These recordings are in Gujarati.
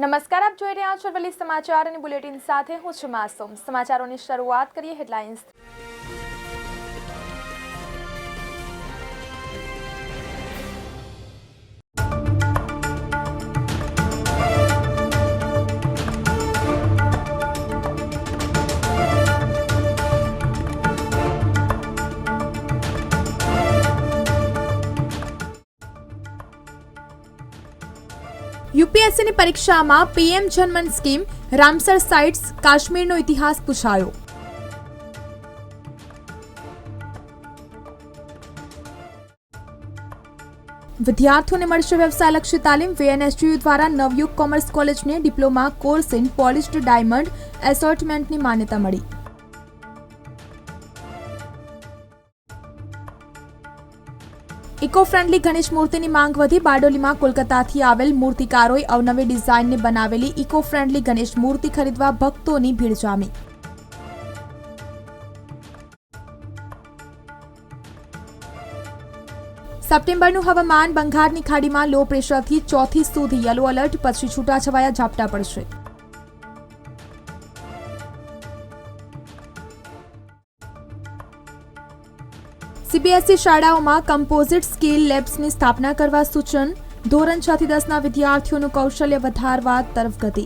નમસ્કાર, આપ જોઈ રહ્યા છો અરવલ્લી સમાચાર અને બુલેટિન સાથે હું છું માસૂમ। સમાચારોની શરૂઆત કરીએ હેડલાઇન્સ। યુપીએસસીની પરીક્ષામાં PM Janman scheme, Ramsar sites, કાશ્મીરનો ઇતિહાસ પૂછાયો। વિદ્યાર્થીઓને મળશે વ્યવસાયલક્ષી તાલીમ। વીએનએસજીયુ દ્વારા નવયુગ કોમર્સ કોલેજને diploma course in polished diamond એસોર્ટમેન્ટની માન્યતા મળી। ઇકો ફ્રેન્ડલી ગણેશ મૂર્તિની માંગ વધી। બારડોલીમાં કોલકાતાથી આવેલ મૂર્તિકારોએ અવનવી ડિઝાઇનને બનાવેલી ઇકો ફ્રેન્ડલી ગણેશ મૂર્તિ ખરીદવા ભક્તોની ભીડ જામી। સપ્ટેમ્બરનું હવામાન। બંગાળની ખાડીમાં લો પ્રેશરથી 4 સુધી યલો એલર્ટ, પછી છૂટાછવાયા ઝાપટા પડશે। સીબીએસઈ શાળાઓમાં કમ્પોઝિટ સ્કિલ લેબ્સની સ્થાપના કરવા સૂચન। ધોરણ 6 થી 10ના વિદ્યાર્થીઓનું કૌશલ્ય વધારવા તરફ ગતિ।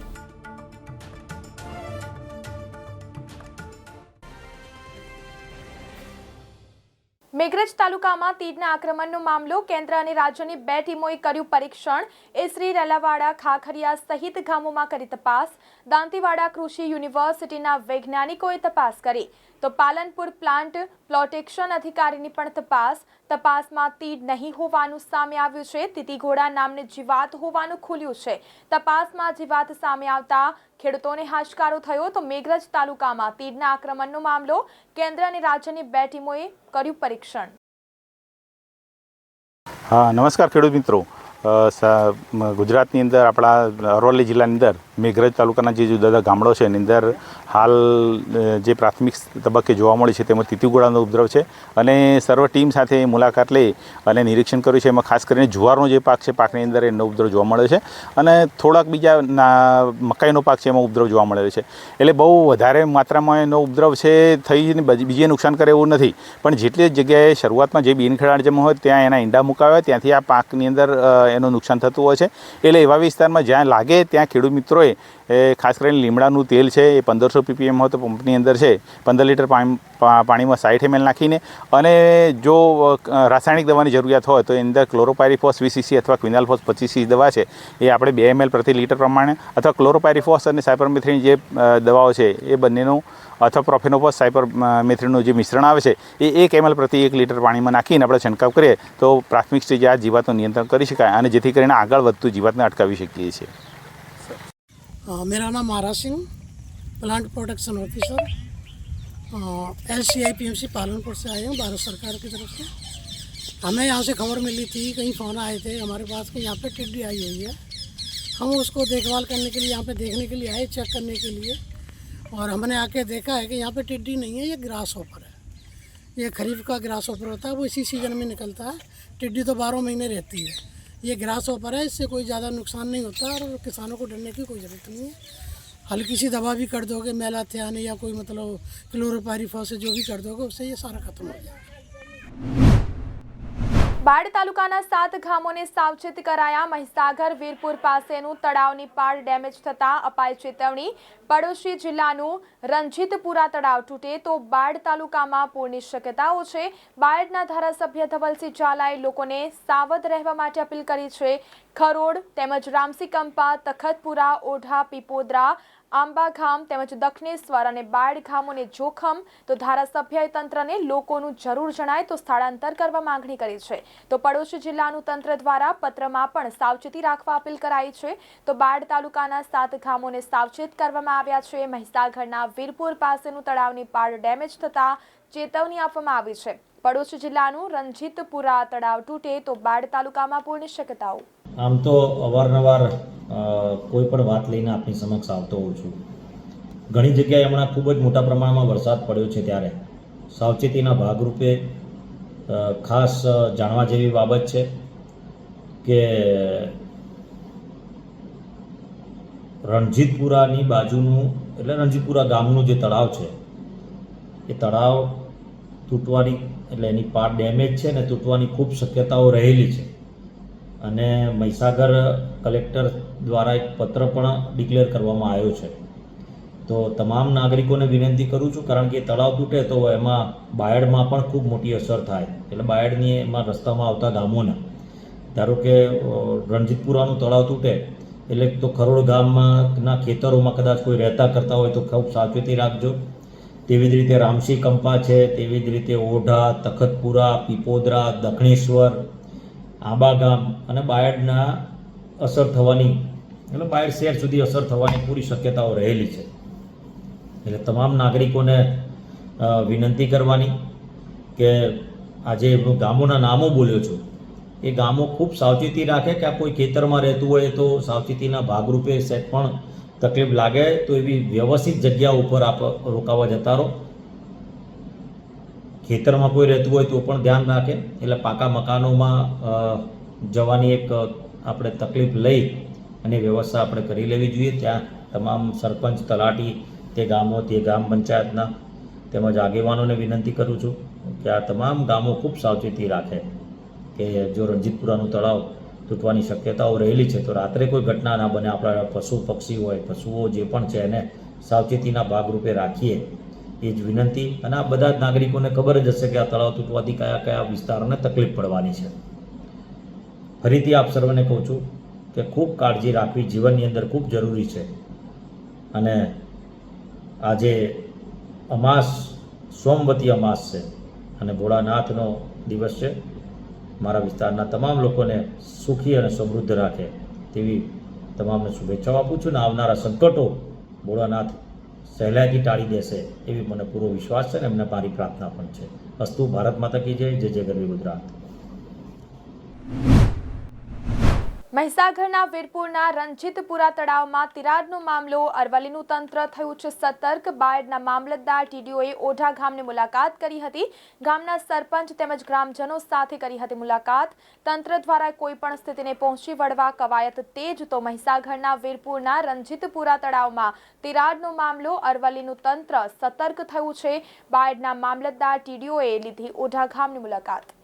મેઘરજ તાલુકામાં તીડના આક્રમણનો મામલો। કેન્દ્ર અને રાજ્યની 2 ટીમોએ કર્યું પરીક્ષણ। એસરી, રેલાવાડા, ખાખરિયા સહિત ગામોમાં કરી તપાસ। દાંતીવાડા કૃષિ યુનિવર્સિટીના વૈજ્ઞાનિકોએ તપાસ કરી તો પાલનપુર પ્લાન્ટ પ્રોટેક્શન અધિકારીની પણ તપાસમાં તીડ નહીં હોવાનું સામે આવ્યું છે। તીતીઘોડા નામની જીવાત હોવાનું ખુલ્યું છે। તપાસમાં જીવાત સામે આવતા ખેડૂતોને હાશકારો થયો તો મેઘરજ તાલુકામાં તીડના આક્રમણનો મામલો। કેન્દ્ર અને રાજ્યની 2 ટીમોએ કર્યું પરીક્ષણ। હા, નમસ્કાર ખેડૂત મિત્રો। ગુજરાતની અંદર આપણા અરવલ્લી જિલ્લાની અંદર મેઘરજ તાલુકાના જે જુદા જુદા ગામડો છે એની અંદર હાલ જે પ્રાથમિક તબક્કે જોવા મળે છે તેમાં તીતીઘોડાનો ઉપદ્રવ છે અને સર્વ ટીમ સાથે મુલાકાત લઈ અને નિરીક્ષણ કર્યું છે। એમાં ખાસ કરીને જુવારનો જે પાક છે પાકની અંદર એનો ઉપદ્રવ જોવા મળે છે અને થોડાક બીજા મકાઈનો પાક છે એમાં ઉપદ્રવ જોવા મળે છે। એટલે બહુ વધારે માત્રામાં એનો ઉપદ્રવ છે થઈને બીજે નુકસાન કરે એવું નથી, પણ જેટલી જગ્યાએ શરૂઆતમાં જે બિનખેડાણ જેમાં હોય ત્યાં એના ઈંડા મુકાવ્યા, ત્યાંથી આ પાકની અંદર એનું નુકસાન થતું હોય છે। એટલે એવા વિસ્તારમાં જ્યાં લાગે ત્યાં ખેડૂત મિત્રોએ ખાસ કરીને લીમડાનું તેલ છે એ 1500 ppm હોય તો પંપની અંદર છે 15 લીટર પાણીમાં 60 ml નાખીને, અને જો રાસાયણિક દવાની જરૂરિયાત હોય તો એની અંદર ક્લોરોપાયરીફોસ 20 cc અથવા ક્વિનાલફોસ 25 cc દવા છે એ આપણે 2 ml પ્રતિ લીટર પ્રમાણે, અથવા ક્લોરોપાયરીફોસ અને સાયપરમેથ્રિન જે દવાઓ છે એ બંનેનું, અથવા પ્રોફેનોફોસ સાયપરમેથ્રિનનું જે મિશ્રણ આવે છે એ 1 ml પ્રતિ 1 લીટર પાણીમાં નાખીને આપણે છંટકાવ કરીએ તો પ્રાથમિક સ્ટેજે આ જીવાતનું નિયંત્રણ કરી શકાય અને જેથી કરીને આગળ વધતું જીવાતને અટકાવી શકીએ છીએ। मेरा नाम Maharaj Singh, plant protection officer, LCI PMC Palanpur से आए हैं, भारत सरकार की तरफ से। हमें यहाँ से खबर मिली थी, कहीं फ़ोन आए थे हमारे पास कि यहाँ पे टिड्डी आई हुई है। हम उसको देखभाल करने के लिए यहाँ पे देखने के लिए आए, चेक करने के लिए, और हमने आके देखा है कि यहाँ पे टिड्डी नहीं है, ये ग्रास हॉपर है। ये खरीफ का ग्रास हॉपर होता है, वो इसी सीज़न में निकलता है। टिड्डी तो 12 महीने रहती है। ये ग्रास हॉपर है, इससे कोई ज़्यादा नुकसान नहीं होता और किसानों को डरने की कोई ज़रूरत नहीं है। हल्की सी दवा भी कर दोगे, मेलाथियान या कोई मतलब क्लोरोपायरीफॉस जो भी कर दोगे उससे ये सारा खत्म हो जाएगा। બાડ તાલુકાના 7 ગામોને સાવચેત કરાયા। મહીસાગર વીરપુર પાસેનું તળાવની પાળ ડેમેજ થતા અપાઈ ચેતવણી। પડોશી જિલ્લાનું રંજીતપુરા તળાવ તૂટે તો બાડ તાલુકામાં પૂરની શક્યતાઓ છે। બાયડના ધારાસભ્ય ધવલસિંહ ઝાલાએ લોકોને સાવધ રહેવા માટે અપીલ કરી છે। ખરોડ તેમજ રામસીકંપા, તખતપુરા, ઓઢા, પીપોદરા, આંબાગામ તેમજ દક્ષિણેશ્વર અને બાયડ ગામોને જોખમ, તો ધારાસભ્યએ તંત્રને લોકોનું જરૂર જણાય તો સ્થળાંતર કરવા માંગણી કરી છે। તો પડોશી જિલ્લાનું તંત્ર દ્વારા પત્રમાં પણ સાવચેતી રાખવા અપીલ કરાઈ છે। તો બાયડ તાલુકાના 7 ગામોને સાવચેત કરવામાં આવ્યા છે। મહીસાગરના વીરપુર પાસેનું તળાવની પાળ ડેમેજ થતા ચેતવણી આપવામાં આવી છે। પડોશી જિલ્લાનું રંજીતપુરા તળાવ તૂટે તો બાયડ તાલુકામાં પૂરની શક્યતાઓ। આમ તો અવારનવાર કોઈ પણ વાત લઈને આપની સમક્ષ આવતો હોઉં છું। ઘણી જગ્યાએ હમણાં ખૂબ જ મોટા પ્રમાણમાં વરસાદ પડ્યો છે ત્યારે સાવચેતીના ભાગરૂપે ખાસ જાણવા જેવી બાબત છે કે રણજીતપુરાની બાજુનું એટલે રણજીતપુરા ગામનું જે તળાવ છે એ તળાવ તૂટવાની એટલે એની પાળ ડેમેજ છે ને તૂટવાની ખૂબ શક્યતાઓ રહેલી છે અને મહીસાગર કલેક્ટર દ્વારા એક પત્ર પણ ડિક્લેર કરવામાં આવ્યો છે. તો તમામ નાગરિકોને વિનંતી કરું છું, કારણ કે તળાવ તૂટે તો એમાં બાયડમાં પણ ખૂબ મોટી અસર થાય. એટલે બાયડની એમાં રસ્તામાં આવતા ગામોને, ધારો કે રણજીતપુરાનું તળાવ તૂટે એટલે તો ખરોડ ગામના ખેતરોમાં કદાચ કોઈ રહેતા કરતા હોય તો ખૂબ સાવચેતી રાખજો. તેવી જ રીતે રામસી કંપા છે, તેવી જ રીતે ઓઢા, તખતપુરા, પીપોદરા, દક્ષિણેશ્વર, આંબા ગામ અને બાયડના અસર થવાની એટલે બાયડ શહેર સુધી અસર થવાની પૂરી શક્યતાઓ રહેલી છે. એટલે તમામ નાગરિકોને વિનંતી કરવાની કે આજે ગામોના નામો બોલ્યો છું એ ગામો ખૂબ સાવચેતી રાખે કે આ કોઈ ખેતરમાં રહેતું હોય તો સાવચેતીના ભાગરૂપે સેટ પણ તકલીફ લાગે તો એવી વ્યવસ્થિત જગ્યા ઉપર આપ રોકાવા જતા રહો. ખેતરમાં કોઈ રહેતું હોય તો પણ ધ્યાન રાખે. એટલે પાકા મકાનોમાં જવાની એક આપણે તકલીફ લઈ અને વ્યવસ્થા આપણે કરી લેવી જોઈએ. ત્યાં તમામ સરપંચ, તલાટી, તે ગામો, તે ગ્રામ પંચાયતના તેમજ આગેવાનોને વિનંતી કરું છું કે આ તમામ ગામો ખૂબ સાવચેતી રાખે કે જો રણજીતપુરાનું તળાવ તૂટવાની શક્યતાઓ રહેલી છે તો રાત્રે કોઈ ઘટના ના બને. આપણા પશુ પક્ષી હોય, પશુઓ જે પણ છે એને સાવચેતીના ભાગરૂપે રાખીએ એ જ વિનંતી. અને આ બધા જ નાગરિકોને ખબર જ હશે કે આ તળાવ તૂટવાથી કયા કયા વિસ્તારોને તકલીફ પડવાની છે. ફરીથી આપ સર્વને કહું છું કે ખૂબ કાળજી રાખવી જીવનની અંદર ખૂબ જરૂરી છે. અને આજે અમાસ, સોમવતી અમાસ છે અને ભોળાનાથનો દિવસ છે. મારા વિસ્તારના તમામ લોકોને સુખી અને સમૃદ્ધ રાખે તેવી તમામને શુભેચ્છાઓ આપું છું. ને આવનારા સંકટો ભોળાનાથ સહેલાઈથી ટાળી દેશે એવી મને પૂરો વિશ્વાસ છે ને એમને મારી પ્રાર્થના પણ છે. અસ્તુ. ભારત માતા કી જય. જય જય ગરવી ગુજરાત. મહીસાગરના વીરપુરના રણજીતપુરા તળાવમાં તિરાડનો મામલો. અરવલ્લીનું તંત્ર થયું છે સતર્ક. બાયડના મામલતદાર ટીડીઓએ ઓઢા ગામની મુલાકાત કરી હતી. ગામના સરપંચ તેમજ ગ્રામજનો સાથે કરી હતી મુલાકાત. તંત્ર દ્વારા કોઈપણ સ્થિતિને પહોંચી વળવા કવાયત તેજ. તો મહીસાગરના વીરપુરના રણજીતપુરા તળાવમાં તિરાડનો મામલો. અરવલ્લીનું તંત્ર સતર્ક થયું છે. બાયડના મામલતદાર ટીડીઓએ લીધી ઓઢા ગામની મુલાકાત.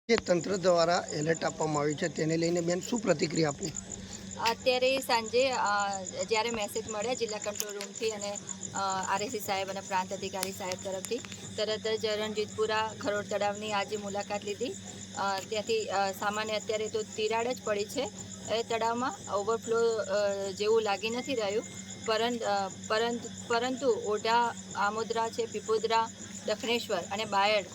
જે તંત્ર દ્વારા એલર્ટ આપવામાં આવ્યું છે તેને લઈને બેન શું પ્રતિક્રિયા આપની? અત્યારે સાંજે જ્યારે મેસેજ મળ્યા જિલ્લા કંટ્રોલ રૂમથી અને આરએસી સાહેબ અને પ્રાંત અધિકારી સાહેબ તરફથી તરત જ રણજીતપુરા ખરોડ તળાવની આજે મુલાકાત લીધી. ત્યાંથી સામાન્ય અત્યારે તો તિરાડ જ પડી છે એ તળાવમાં. ઓવરફ્લો જેવું લાગી નથી રહ્યું. પરંતુ ઓઢા, આમોદરા છે, પીપોદરા, દક્ષિણેશ્વર અને બાયડ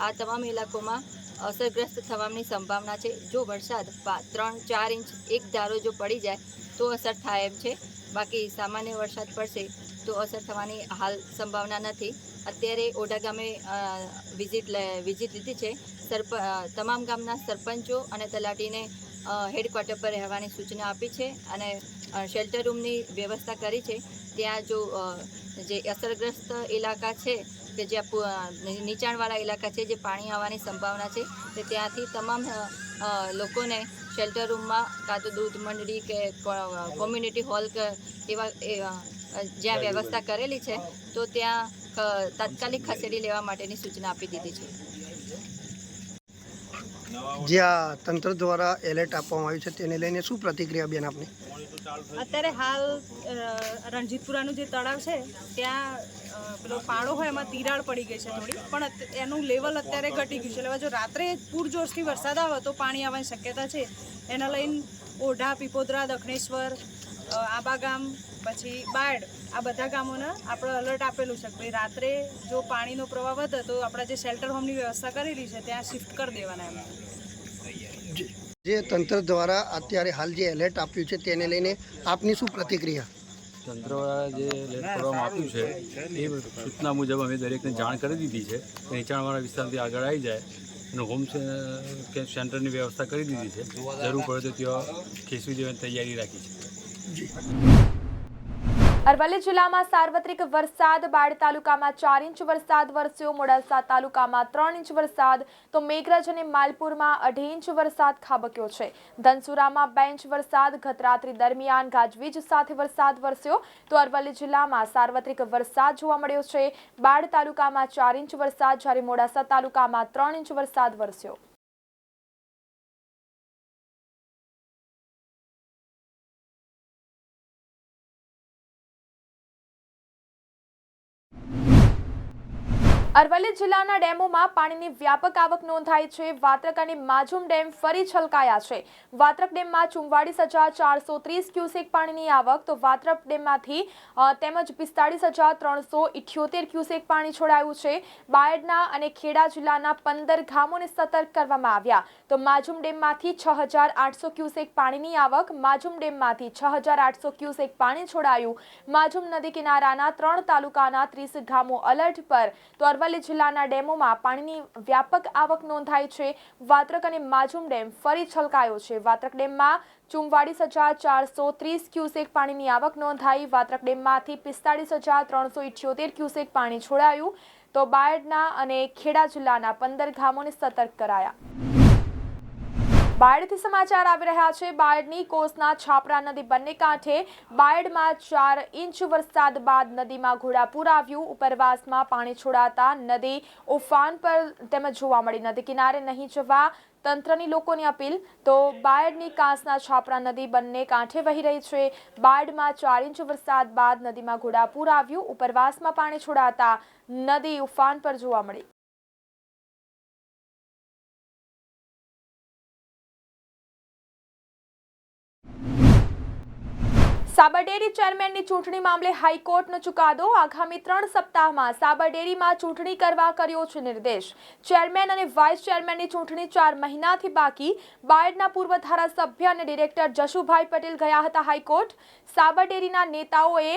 આ તમામ ઇલાકોમાં અસરગ્રસ્ત થવાની સંભાવના છે. જો વરસાદ 3-4 ઇંચ એક ધારો જો પડી જાય તો અસર થાય એમ છે. બાકી સામાન્ય વરસાદ પડશે તો અસર થવાની હાલ સંભાવના નથી. અત્યારે ઓઢા ગામે વિઝિટ લીધી છે. તમામ ગામના સરપંચો અને તલાટીને હેડક્વાર્ટર પર રહેવાની સૂચના આપી છે અને શેલ્ટર રૂમની વ્યવસ્થા કરી છે. ત્યાં જો જે અસરગ્રસ્ત ઇલાકા છે કે જ્યાં નીચાણવાળા ઇલાકા છે જે પાણી આવવાની સંભાવના છે તે ત્યાંથી તમામ લોકોને શેલ્ટર રૂમમાં કાં તો દૂધ મંડળી કે કોમ્યુનિટી હોલ કે એવા જ્યાં વ્યવસ્થા કરેલી છે તો ત્યાં તાત્કાલિક ખસેડી લેવા માટેની સૂચના આપી દીધી છે. જ્યાં તંત્ર દ્વારા એલર્ટ આપવામાં આવ્યું છે તેને લઈને શું પ્રતિક્રિયા બેન આપની? અત્યારે હાલ રણજીતપુરાનું જે તળાવ છે ત્યાં પેલો પાડો હોય એમાં તિરાડ પડી ગઈ છે થોડી, પણ એનું લેવલ અત્યારે ઘટી ગયું છે. એટલે જો રાત્રે પૂરજોશથી વરસાદ આવે તો પાણી આવવાની શક્યતા છે. એના લઈને ઓઢા, પીપોદરા, દક્ષિણેશ્વર, આંબા ગામ પછી બાયડ આ બધા ગામોને આપણે અલર્ટ આપેલું છે. ભાઈ રાત્રે જો પાણીનો પ્રવાહ વધે તો આપણે જે શેલ્ટર હોમની વ્યવસ્થા કરેલી છે ત્યાં શિફ્ટ કરી દેવાના એમ. જે તંત્ર દ્વારા અત્યારે હાલ જે એલર્ટ આપ્યું છે તેને લઈને આપની શું પ્રતિક્રિયા? તંત્ર દ્વારા જે એલર્ટ કરવામાં આપ્યું છે એ સૂચના મુજબ અમે દરેકને જાણ કરી દીધી છે. નીચાણવાળા વિસ્તારથી આગળ આવી જાય અને હોમ સેન્ટરની વ્યવસ્થા કરી દીધી છે. જરૂર પડે તો ત્યાં ખેંચવી દેવાની તૈયારી રાખી છે. અરવલ્લી જિલ્લામાં સાર્વત્રિક વરસાદ, બાયડ તાલુકામાં 4 ઇંચ વરસાદ વરસ્યો, મોડાસા તાલુકામાં 3 ઇંચ વરસાદ, તો મેઘરજ અને માલપુરમાં 2.5 ઇંચ વરસાદ ખાબક્યો છે. ધનસુરામાં 2 ઇંચ વરસાદ, ગત રાત્રિ દરમિયાન ગાજવીજ સાથે વરસાદ વરસ્યો. તો અરવલ્લી જિલ્લામાં સાર્વત્રિક વરસાદ જોવા મળ્યો છે. બાયડ તાલુકામાં 4 ઇંચ વરસાદ, જ્યારે મોડાસા તાલુકામાં 3 ઇંચ વરસાદ વરસ્યો. અરવલ્લી જિલ્લાના ડેમોમાં પાણીની વ્યાપક આવક નોંધાઈ છે. વાત્રક અને માજુમ ડેમ ફરી છલકાયા છે. વાત્રક ડેમમાં 44,430 ક્યુસેક પાણીની આવક, તો વાત્રક ડેમમાંથી તેમજ 45,378 ક્યુસેક પાણી છોડાયું છે. બાયડના અને ખેડા જિલ્લાના 15 ગામોને સતર્ક કરવામાં આવ્યા. તો માજુમ ડેમમાંથી 6,800 ક્યુસેક પાણીની આવક, માજુમ ડેમમાંથી 6,800 ક્યુસેક પાણી છોડાયું. માજુમ નદી કિનારાના 3 તાલુકાના 30 ગામો અલર્ટ પર. તો અરવલ્લી જિલ્લાના ડેમોમાં પાણીની વ્યાપક આવક નોંધાઈ છે. વાત્રક અને માજુમ ડેમ ફરી છલકાયો છે. વાત્રક ડેમમાં 44,430 ક્યુસેક પાણીની આવક નોંધાઈ. વાત્રક ડેમમાંથી 45,378 ક્યુસેક પાણી છોડાયું. તો બાયડના અને ખેડા જિલ્લાના 15 ગામોને સતર્ક કરાયા. બાયડથી સમાચાર આવી રહ્યા છે. બાયડની કોસના છાપરા નદી બંને કાંઠે. બાયડમાં 4 ઇંચ વરસાદ બાદ નદીમાં ઘોડાપૂર આવ્યું. ઉપરવાસમાં પાણી છોડાતા નદી ઉફાન પર તેમજ જોવા મળી. નદી કિનારે નહીં જવા તંત્રની લોકોની અપીલ. તો બાયડની કાંસના છાપરા નદી બંને કાંઠે વહી રહી છે. બાયડમાં 4 ઇંચ વરસાદ બાદ નદીમાં ઘોડાપૂર આવ્યું. ઉપરવાસમાં પાણી છોડાતા નદી ઉફાન પર જોવા મળી. સાબરડેરી ચેરમેનની ચૂંટણી મામલે હાઈકોર્ટનો ચુકાદો. આગામી 3 સપ્તાહમાં સાબરડેરીમાં ચૂંટણી કરવા કર્યો છે નિર્દેશ. ચેરમેન અને વાઇસ ચેરમેનની ચૂંટણી 4 મહિનાથી બાકી. બાયડના પૂર્વ ધારાસભ્ય અને ડિરેક્ટર જશુભાઈ પટેલ ગયા હતા હાઈકોર્ટ. સાબરડેરીના નેતાઓએ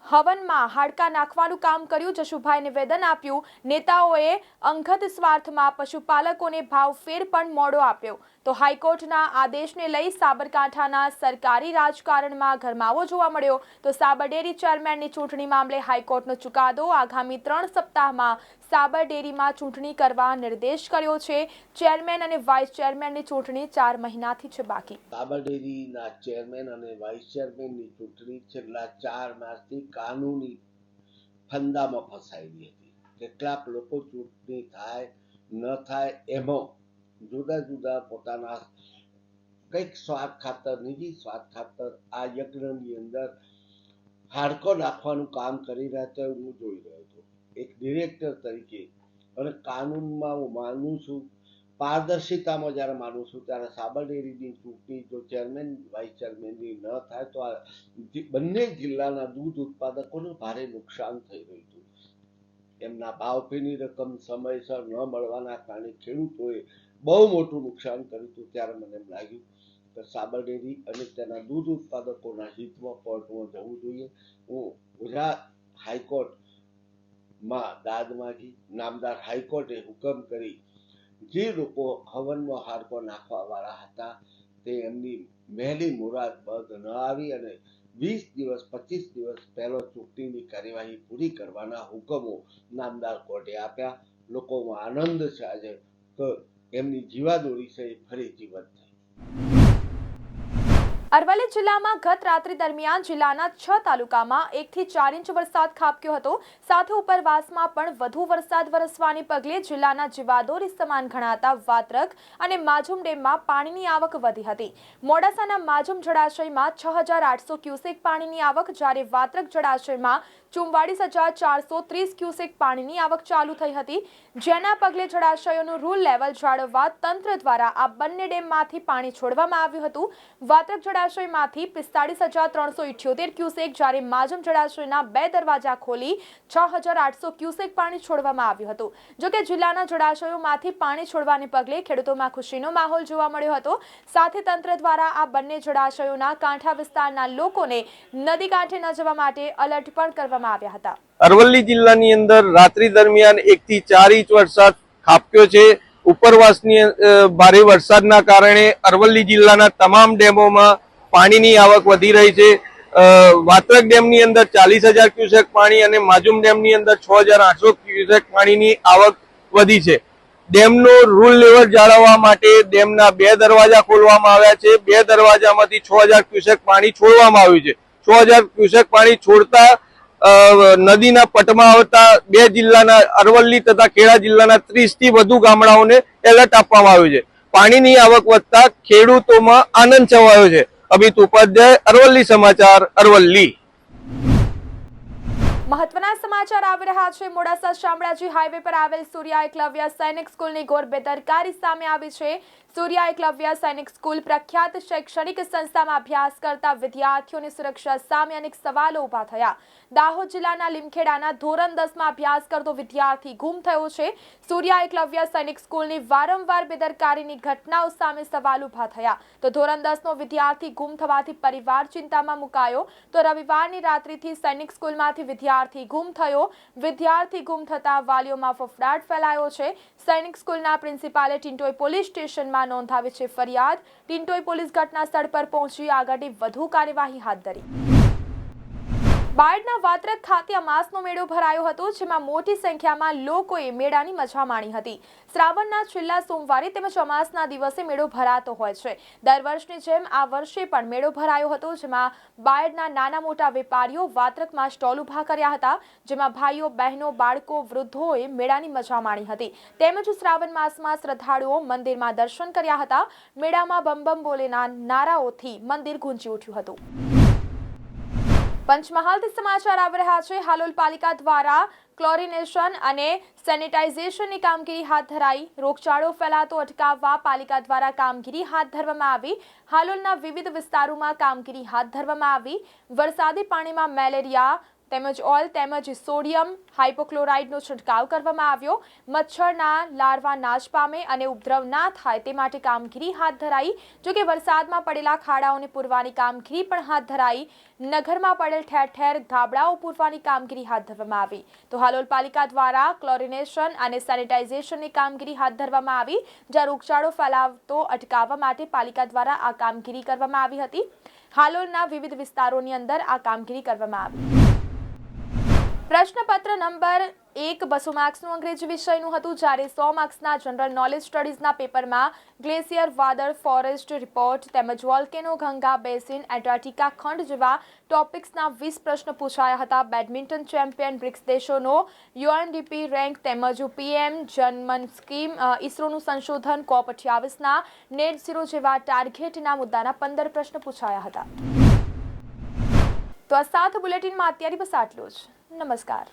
હવનમાં હાડકા નાખવાનું કામ કર્યું. જશુભાઈ નિવેદન આપ્યું. નેતાઓએ અંગત સ્વાર્થમાં પશુપાલકોને ભાવફેર પણ મોડો આપ્યો. તો હાઈકોર્ટના આદેશને લઈ સાબરકાંઠાના સરકારી રાજકારણમાં ગરમાવો જોવા મળ્યો. તો સાબરડેરી ચેરમેનની ચૂંટણી મામલે હાઈકોર્ટનો ચુકાદો. આગામી 3 સપ્તાહમાં સાબરડેરીમાં ચૂંટણી કરવા નિર્દેશ કર્યો છે. ચેરમેન અને વાઇસ ચેરમેનની ચૂંટણી 4 મહિનાથી છે બાકી. સાબરડેરીના ચેરમેન અને વાઇસ ચેરમેનની ચૂંટણી છેલ્લા 4 માસથી કાનૂની ફંદામાં ફસાયેલી હતી. કેટલાક લોકો ચૂંટણી થાય ન થાય એમાં જુદા જુદા પોતાના કંઈક સ્વાર્થ ખાતર, નિજી સ્વાર્થ ખાતર આ યજ્ઞની અંદર હાડકો નાખવાનું કામ કરી રહ્યા છે. હું જોઈ રહ્યો હતો એક ડિરેક્ટર તરીકે. અને કાનૂનમાં હું માનું છું, પારદર્શિતામાં જ્યારે માનું છું, ત્યારે સાબરડેરીની ચૂંટણી જો ચેરમેન વાઇસ ચેરમેનની ન થાય તો આ બંને જિલ્લાના દૂધ ઉત્પાદકોને ભારે નુકસાન થઈ રહ્યું હતું. એમના ભાવફેરની રકમ સમયસર ન મળવાના કારણે ખેડૂતોએ બહુ મોટું નુકસાન કર્યું હતું. ત્યારે મને એમ લાગ્યું કે સાબરડેરી અને તેના દૂધ ઉત્પાદકોના હિતમાં કોર્ટમાં જવું જોઈએ. હું ગુજરાત હાઈકોર્ટમાં દાદ માંગી. નામદાર હાઈકોર્ટે હુકમ કરી જે લોકો હવનમાં હાડકો નાખવા વાળા હતા તે એમની વહેલી મુરાદ બંધ ન આવી અને 20 દિવસ 25 દિવસ પહેલો ચૂંટણીની કાર્યવાહી પૂરી કરવાના હુકમો નામદાર કોર્ટે આપ્યા. લોકોમાં આનંદ છે આજે કે એમની જીવાદોરી છે ફરી જીવંત થઈ. અરવલ્લી જિલ્લામાં ગત રાત્રિ દરમિયાન જિલ્લાના 6 તાલુકામાં 1 થી 4 ઇંચ વરસાદ ખાબક્યો હતો. સાથે ઉપરવાસમાં પણ વધુ વરસાદ વરસવાને પગલે જિલ્લાના જીવાદોરી સમાન ગણાતા વાત્રક અને માજુમ ડેમમાં પાણીની આવક વધી હતી. મોડાસાના માજુમ જળાશયમાં 6,800 ક્યુસેક પાણીની આવક, જ્યારે વાત્રક જળાશયમાં 44,430 ક્યુસેક પાણીની આવક ચાલુ થઈ હતી. જેના પગલે જળાશયોનું રૂલ લેવલ જાળવવા તંત્ર દ્વારા આ બંને ડેમમાંથી પાણી છોડવામાં આવ્યું હતું. વાત્રક જળાશયમાંથી 45,378 ક્યુસેક, જ્યારે માજમ જળાશયના 2 દરવાજા ખોલી 6,800 ક્યુસેક પાણી છોડવામાં આવ્યું હતું. જોકે જિલ્લાના જળાશયોમાંથી પાણી છોડવાને પગલે ખેડૂતોમાં ખુશીનો માહોલ જોવા મળ્યો હતો. સાથે તંત્ર દ્વારા આ બંને જળાશયોના કાંઠા વિસ્તારના લોકોને નદી કાંઠે ન જવા માટે એલર્ટ પણ કરવામાં આવ્યા હતા. અરવલ્લી જિલ્લાની અંદર રાત્રિ દરમિયાન 1 થી 4 ઇંચ વરસાદ ખાબક્યો છે. ઉપરવાસની ભારે વરસાદના કારણે અરવલ્લી જિલ્લાના તમામ ડેમોમાં પાણીની આવક વધી રહી છે. વાત્રક ડેમની અંદર 40,000 ક્યુસેક પાણી અને માજુમ ડેમની અંદર 6,800 ક્યુસેક પાણીની આવક વધી છે. ડેમનો રૂલ લેવલ જાળવવા માટે ડેમના 2 દરવાજા ખોલવામાં આવ્યા છે. 2 દરવાજામાંથી 6,000 ક્યુસેક પાણી છોડવામાં આવ્યું છે. 6,000 ક્યુસેક પાણી છોડતા નદીના પટમાં આવતા 2 જિલ્લાના અરવલ્લી તથા ખેડા જિલ્લાના 30 થી વધુ ગામડાઓને એલર્ટ આપવામાં આવ્યું છે. પાણીની આવક વધતા ખેડૂતોમાં આનંદ છવાયો છે. અમિત ઉપાધ્યાય, અરવલ્લી સમાચાર, અરવલ્લી. મહત્વના સમાચાર આવી રહ્યા છે. મોડાસા શામળાજી હાઈવે પર આવેલ સૂર્યા એકલવ્ય સૈનિક સ્કૂલની ઘોર બેદરકારી સામે આવી છે. સૂર્યા એકલવ્ય સૈનિક સ્કૂલ પ્રખ્યાત શૈક્ષણિક સંસ્થામાં અભ્યાસ કરતા વિદ્યાર્થીઓની સુરક્ષા સામે અનેક સવાલો ઊભા થયા. દાહોદ જિલ્લાના લીમખેડાના ધોરણ 10માં અભ્યાસ કરતો વિદ્યાર્થી ગુમ થયો છે. સૂર્યા એકલવ્ય સૈનિક સ્કૂલની વારંવાર બેદરકારીની ઘટનાઓ સામે સવાલ ઊભા થયા. તો ધોરણ 10નો વિદ્યાર્થી ગુમ થવાથી પરિવાર ચિંતામાં મુકાયો. તો રવિવારની રાત્રિથી સૈનિક સ્કૂલમાંથી વિદ્યાર્થી ગુમ થયો. વિદ્યાર્થી ગુમ થતા વાલીઓમાં ફફડાટ ફેલાયો છે. સૈનિક સ્કૂલના પ્રિન્સિપાલે ટિન્ટોઈ પોલીસ સ્ટેશનમાં નોંધાવી છે ફરિયાદ. ટિન્ટોઈ પોલીસ ઘટના સ્થળ પર પહોંચી આગળની વધુ કાર્યવાહી હાથ ધરી. બાયડના વાત્રક ખાતે અમાસનો મેળો ભરાયો હતો, જેમાં મોટી સંખ્યામાં લોકોએ મેળાની મજા માણી હતી. શ્રાવણના છેલ્લા સોમવારે તેમજ અમાસના દિવસે મેળો ભરાતો હોય છે. દર વર્ષની જેમ આ વર્ષે પણ મેળો ભરાયો હતો, જેમાં બાયડના નાના મોટા વેપારીઓ વાત્રકમાં સ્ટોલ ઊભા કર્યા હતા, જેમાં ભાઈઓ, બહેનો, બાળકો, વૃદ્ધોએ મેળાની મજા માણી હતી. તેમજ શ્રાવણ માસમાં શ્રદ્ધાળુઓ મંદિરમાં દર્શન કર્યા હતા. મેળામાં બમ બમ બોલેના નારાઓથી મંદિર ગુંજી ઉઠ્યું હતું. પંચમહાલથી સમાચાર આવી રહ્યા છે. હાલોલ પાલિકા દ્વારા ક્લોરિનેશન અને સેનિટાઇઝેશનની કામગીરી હાથ ધરાઈ. રોગચાળો ફેલાતો અટકાવવા પાલિકા દ્વારા કામગીરી હાથ ધરવામાં આવી. હાલોલના વિવિધ વિસ્તારોમાં કામગીરી હાથ ધરવામાં આવી. વરસાદી પાણીમાં મેલેરિયા તેમજ ઓઇલ તેમજ સોડિયમ હાઇપોક્લોરાઇડનો છંટકાવ કરવામાં આવ્યો. મચ્છરના લાર્વા નાશ પામે અને ઉપદ્રવ ના થાય તે માટે કામગીરી હાથ ધરાઈ. જોકે વરસાદમાં પડેલા ખાડાઓને પૂરવાની કામગીરી પણ હાથ ધરાઈ. નગરમાં પડેલ ઠેર ઠેર ધાબળાઓ પૂરવાની કામગીરી હાથ ધરવામાં આવી. તો હાલોલ પાલિકા દ્વારા ક્લોરિનેશન અને સેનિટાઇઝેશનની કામગીરી હાથ ધરવામાં આવી. જ્યાં રોગચાળો ફેલાવતો અટકાવવા માટે પાલિકા દ્વારા આ કામગીરી કરવામાં આવી હતી. હાલોલના વિવિધ વિસ્તારોની અંદર આ કામગીરી કરવામાં આવી. પ્રશ્નપત્ર નંબર 1 200 માર્ક્સનું અંગ્રેજી વિષયનું હતું, જ્યારે 100 માર્ક્સના જનરલ નોલેજ સ્ટડીઝના પેપરમાં ગ્લેશિયર, વાદળ, ફોરેસ્ટ રિપોર્ટ તેમજ વોલ્કેનો, ગંગા બેસિન, એન્ટાર્કટિકા ખંડ જેવા ટોપિક્સના 20 પ્રશ્ન પૂછાયા હતા. બેડમિન્ટન ચેમ્પિયન, બ્રિક્સ દેશોનો UNDP રેન્ક તેમજ PM જનમન સ્કીમ, ઇસરોનું સંશોધન, COP28ના નેટ ઝીરો જેવા ટાર્ગેટના મુદ્દાના 15 પ્રશ્ન પૂછાયા હતા. તો આ સાથે બુલેટિનમાં અત્યારે બસ આટલું જ. નમસ્કાર.